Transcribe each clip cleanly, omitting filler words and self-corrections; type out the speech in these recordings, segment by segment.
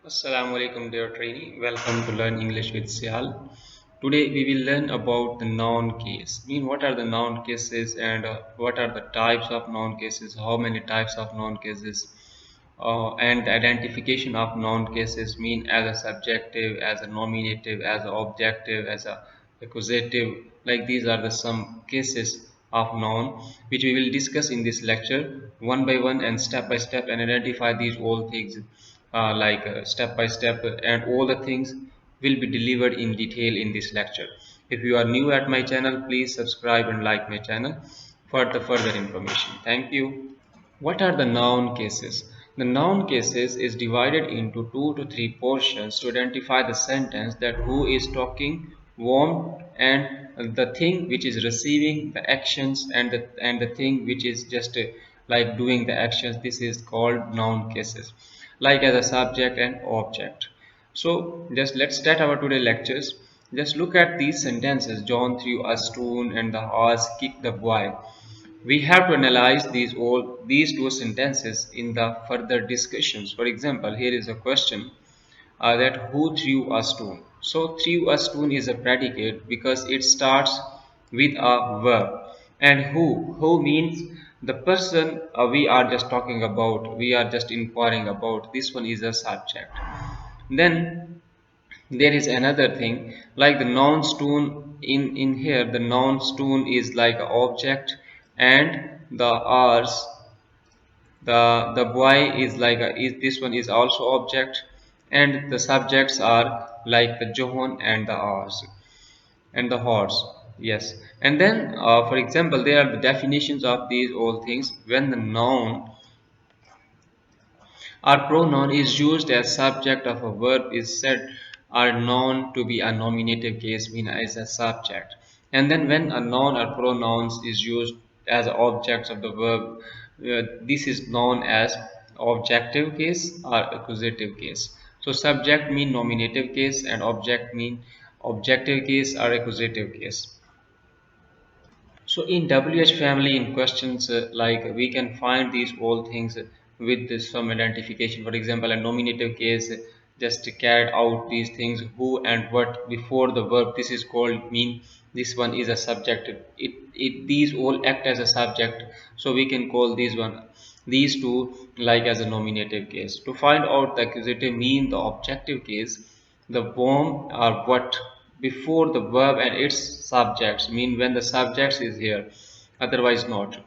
Assalamu alaikum dear trainee. Welcome to Learn English with Sial. Today we will learn about the noun case. What are the noun cases and what are the types of noun cases, how many types of noun cases, and the identification of noun cases as a subjective, as a nominative, as an objective, as a accusative. Like these are the some cases of noun which we will discuss in this lecture one by one and step by step and identify these all things step by step, and all the things will be delivered in detail in this lecture. If you are new at my channel, please subscribe and like my channel for the further information. Thank you. What are the noun cases? The noun cases is divided into 2 to 3 portions to identify the sentence that who is talking, whom, and the thing which is receiving the actions, and the thing which is just like doing the actions. This is called noun cases, like as a subject and object. So just let's start our today lectures. Just look at these sentences. John threw a stone and the horse kicked the boy. We have to analyze these two sentences in the further discussions. For example, here is a question that who threw a stone. So threw a stone is a predicate because it starts with a verb. And who means the person we are just talking about, we are just inquiring about. This one is a subject. Then there is another thing like the noun stone. In here the noun stone is like an object, and the ours, the boy is like this one is also object, and the subjects are like the John and the ours and the horse. Yes. And then for example, there are the definitions of these all things. When the noun or pronoun is used as subject of a verb is said are known to be a nominative case, mean as a subject. And then when a noun or pronouns is used as objects of the verb, this is known as objective case or accusative case. So subject mean nominative case and object mean objective case or accusative case. So in WH family in questions, we can find these all things with some identification. For example, a nominative case just carried out these things who and what before the verb. This is called mean. This one is a subject. These all act as a subject. So we can call these two like as a nominative case. To find out the accusative mean the objective case, the whom or what before the verb and its subjects mean when the subjects is here, otherwise not.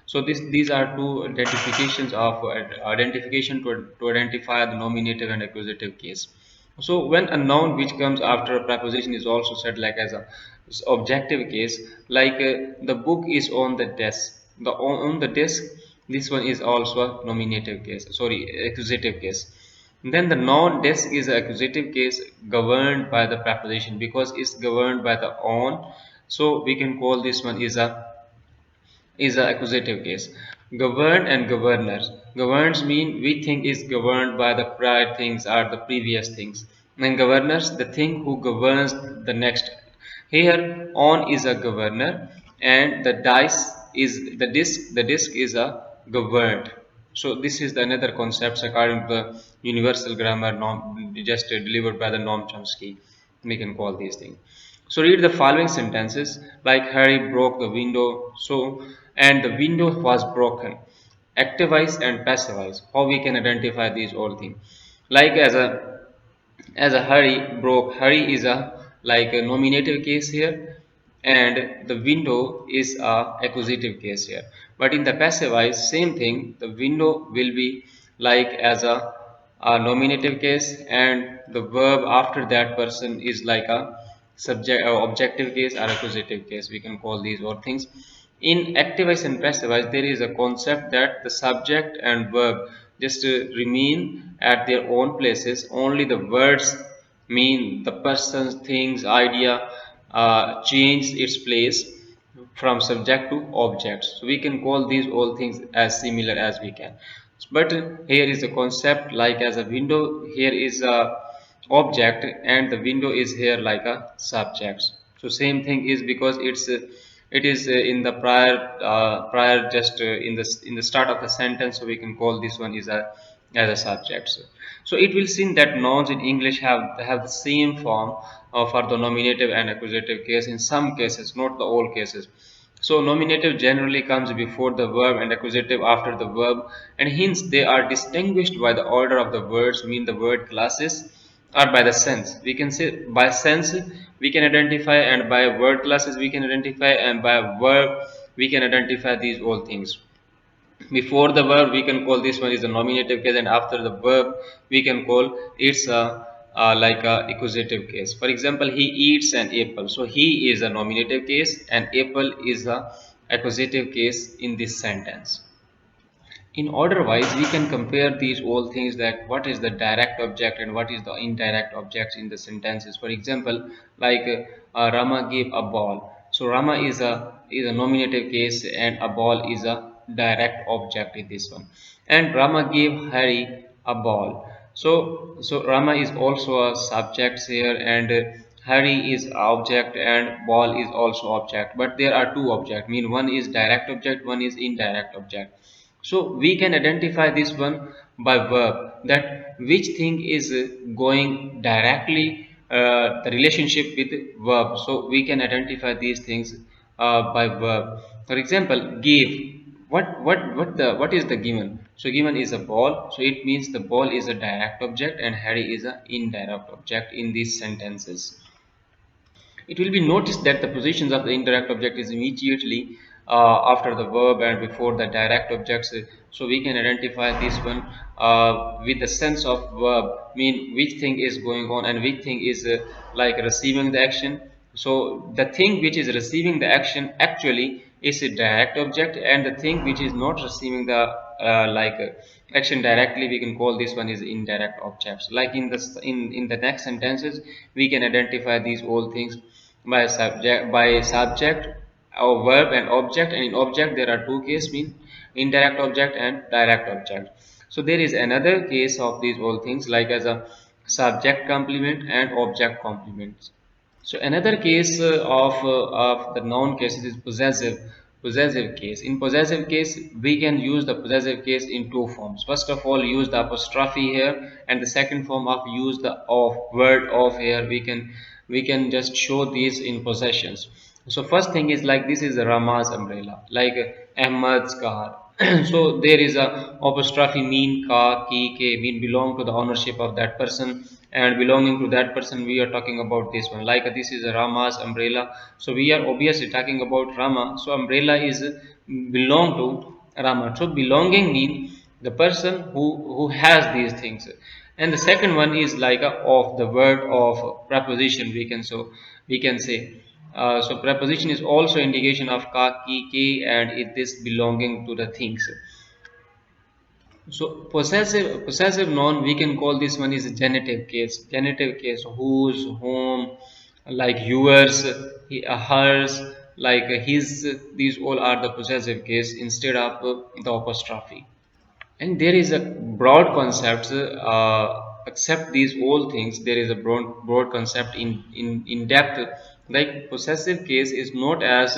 So these are two identifications of identification to identify the nominative and accusative case. So when a noun which comes after a preposition is also said like as a objective case, the book is on the desk. The on the desk, this one is also a nominative case, sorry, accusative case. Then the noun desk is an accusative case governed by the preposition because it's governed by the on. So we can call this one is a accusative case. Governed and governor. Governs mean we think is governed by the prior things or the previous things. And governors, the thing who governs the next. Here on is a governor and the dice is the disc. The disc is a governed. So this is the another concepts according to the universal grammar norm just delivered by the Noam Chomsky. We can call these things. So read the following sentences like Harry broke the window. So and the window was broken. Activize and passivize. How we can identify these all things? Like as a Harry broke. Harry is a like a nominative case here, and the window is a accusative case here. But in the passivize, same thing. The window will be like as a nominative case, and the verb after that person is like a subject or objective case or accusative case. We can call these all things. In activize and passivize, there is a concept that the subject and verb just remain at their own places. Only the words mean the persons, things, idea change its place from subject to object. So we can call these all things as similar as we can. But here is a concept like as a window. Here is a object, and the window is here like a subject. So same thing is because it is in the prior just in the start of the sentence, so we can call this one is a as a subject. So it will seem that nouns in English have the same form for the nominative and accusative case in some cases, not the all cases. So nominative generally comes before the verb and accusative after the verb, and hence they are distinguished by the order of the words, mean the word classes, or by the sense. We can say by sense we can identify, and by word classes we can identify, and by verb we can identify these all things. Before the verb we can call this one is a nominative case, and after the verb we can call it's like a accusative case. For example, he eats an apple, so he is a nominative case and apple is a accusative case in this sentence. In order wise we can compare these all things, that what is the direct object and what is the indirect objects in the sentences. For example, like Rama gave a ball, so Rama is a nominative case and a ball is a direct object in this one. And Rama gave Harry a ball, so Rama is also a subject here, and Harry is object and ball is also object, but there are two objects, mean one is direct object, one is indirect object. So we can identify this one by verb, that which thing is going directly the relationship with verb. So we can identify these things by verb. For example, give. What is the given? So given is a ball. So it means the ball is a direct object and Harry is an indirect object in these sentences. It will be noticed that the positions of the indirect object is immediately after the verb and before the direct objects. So we can identify this one with the sense of verb, mean which thing is going on and which thing is like receiving the action. So the thing which is receiving the action actually is a direct object, and the thing which is not receiving the action directly, we can call this one is indirect objects. Like in this in the next sentences we can identify these all things by subject or verb and object. And in object there are two cases, mean indirect object and direct object. So there is another case of these all things, like as a subject complement and object complement. So another case of the noun cases is possessive case. In possessive case, we can use the possessive case in two forms. First of all, use the apostrophe here, and the second form of use the of, word of here. We can just show these in possessions. So first thing is like this is Rama's umbrella, like Ahmad's car. So there is a apostrophe, mean ka ki ke, mean belong to the ownership of that person, and belonging to that person we are talking about this one. Like this is Rama's umbrella, so we are obviously talking about Rama, so umbrella is belong to Rama. So belonging mean the person who has these things. And the second one is like a of, the word of preposition, we can say. So preposition is also indication of ka ki ke, and it is belonging to the things. So possessive noun we can call this one is a genitive case. Genitive case, whose, whom, like yours, hers, like his. These all are the possessive case instead of the apostrophe. And there is a broad concept accept these all things. There is a broad concept in depth, like possessive case is not as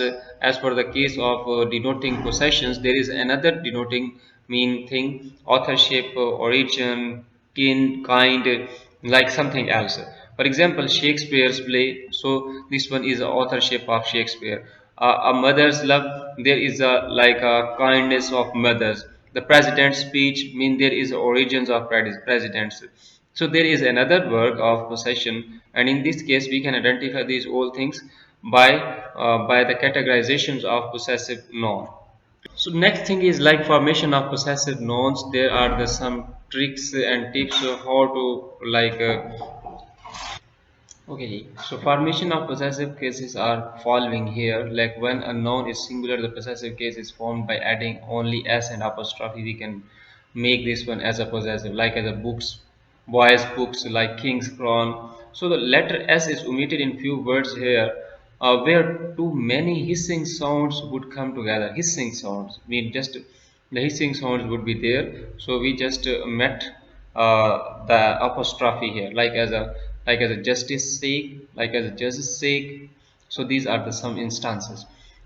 per the case of denoting possessions. There is another denoting mean thing, authorship, origin, kin, kind, like something else. For example, Shakespeare's play, so this one is the authorship of Shakespeare. A mother's love, there is a like a kindness of mothers. The president's speech, mean there is origins of presidents. So there is another work of possession, and in this case we can identify these all things by the categorizations of possessive noun. So next thing is like formation of possessive nouns. There are the some tricks and tips of how to okay, so formation of possessive cases are following here. Like when a noun is singular, the possessive case is formed by adding only s and apostrophe. We can make this one as a possessive, like as a books, boys' books, like king's crown. So the letter s is omitted in few words here, where too many hissing sounds would come together. Hissing sounds mean just the hissing sounds would be there. So we just met the apostrophe here, like as a justice sake, like as a judge's sake. So these are the some instances.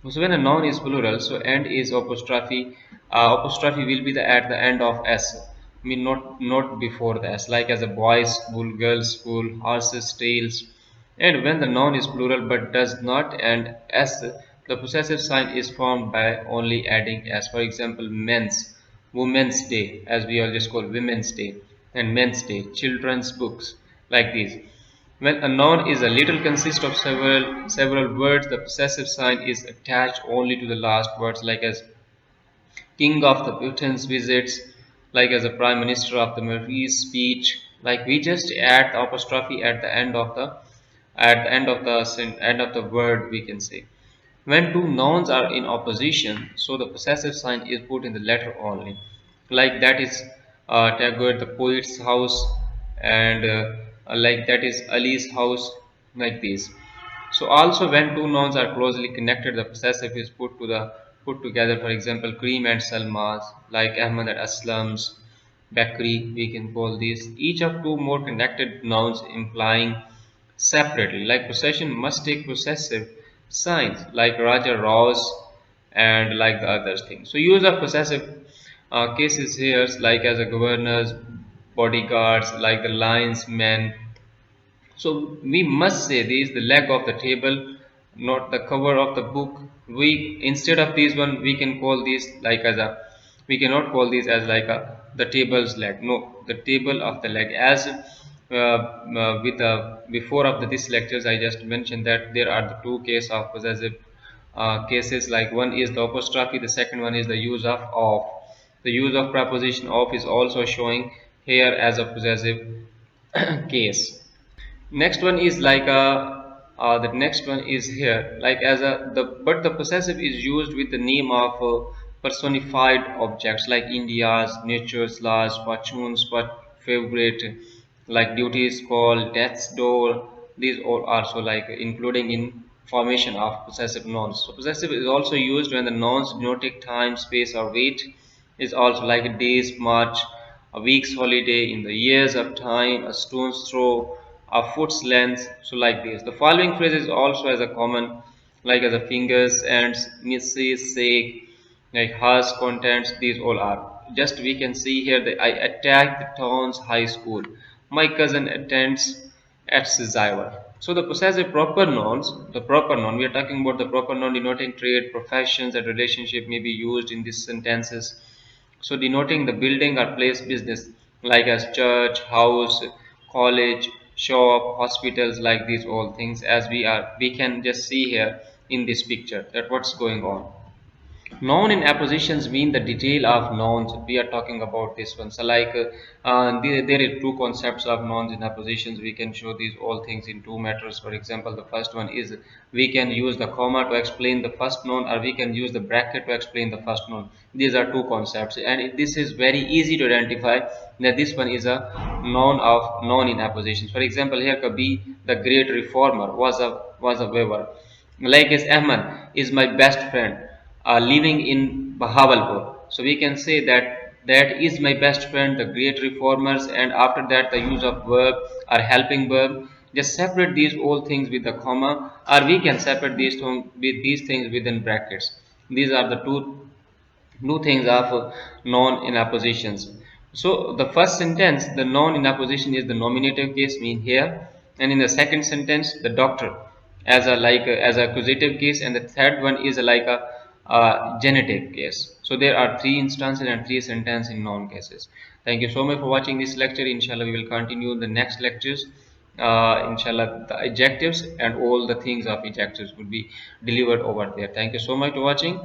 So when a noun is plural, so end is apostrophe. Apostrophe will be the at the end of s. mean not before this, like as a boys school, girls school, horses tails. And when the noun is plural but does not end s, the possessive sign is formed by only adding s. For example, men's, women's day, as we always call women's day, and men's day, children's books, like these. When a noun is a little consists of several words, the possessive sign is attached only to the last words, like as king of the Putin's visits, like as a prime minister of the Murray's speech. Like we just add the apostrophe at the end of the word, we can say. When two nouns are in opposition, so the possessive sign is put in the letter only. Like that is Tagore, the poet's house, and like that is Ali's house, like this. So also when two nouns are closely connected, the possessive is put together. For example, Kareem and Salmas, like Ahmad and Aslam's, Bakri, we can call these. Each of two more connected nouns implying separately. Like possession must take possessive signs, like Raja Raws and like the other things. So use of possessive cases here, like as a governors, bodyguards, like the lions, men. So we must say this the leg of the table, not the cover of the book. We instead of this one we can call this like as a we cannot call this as like a the table's leg. No, the table of the leg. As with before of this lectures I just mentioned that there are the two cases of possessive cases, like one is the apostrophe, the second one is the use of. The use of preposition of is also showing here as a possessive case. Next one is like a the next one is here like as a the but the possessive is used with the name of personified objects like India's, nature's laws, fortunes, but favorite, like duty's call, death's door. These all are so like including in formation of possessive nouns. So possessive is also used when the nouns denoting time, space, or weight is also like a day's march, a week's holiday, in the years of time, a stone's throw, a foot's length. So like this. The following phrases also as a common, like as a fingers, ends, misses, sake, like has, contents. These all are. Just we can see here that I attacked the town's high school. My cousin attends at Zyber. So the possessive proper nouns, the proper noun, we are talking about the proper noun denoting trade, professions, and relationship may be used in these sentences. So denoting the building or place business, like as church, house, college, shop, hospitals, like these all things, as we can just see here in this picture that what's going on. Noun in appositions mean the detail of nouns. We are talking about this one. So, like there are two concepts of nouns in appositions. We can show these all things in two matters. For example, the first one is we can use the comma to explain the first noun, or we can use the bracket to explain the first noun. These are two concepts, and this is very easy to identify that this one is a noun in appositions. For example, here could be the great reformer was a weaver. Like as Ahmad is my best friend living in Bahawalpur. So we can say that that is my best friend, the great reformers, and after that the use of verb or helping verb. Just separate these all things with the comma, or we can separate these things within brackets. These are the two things of noun in appositions. So the first sentence, the noun in apposition is the nominative case, mean here, and in the second sentence, the doctor as a as a accusative case, and the third one is like a genitive case. So there are three instances and three sentences in noun cases. Thank you so much for watching this lecture. Inshallah, we will continue in the next lectures. Inshallah, the adjectives and all the things of adjectives will be delivered over there. Thank you so much for watching.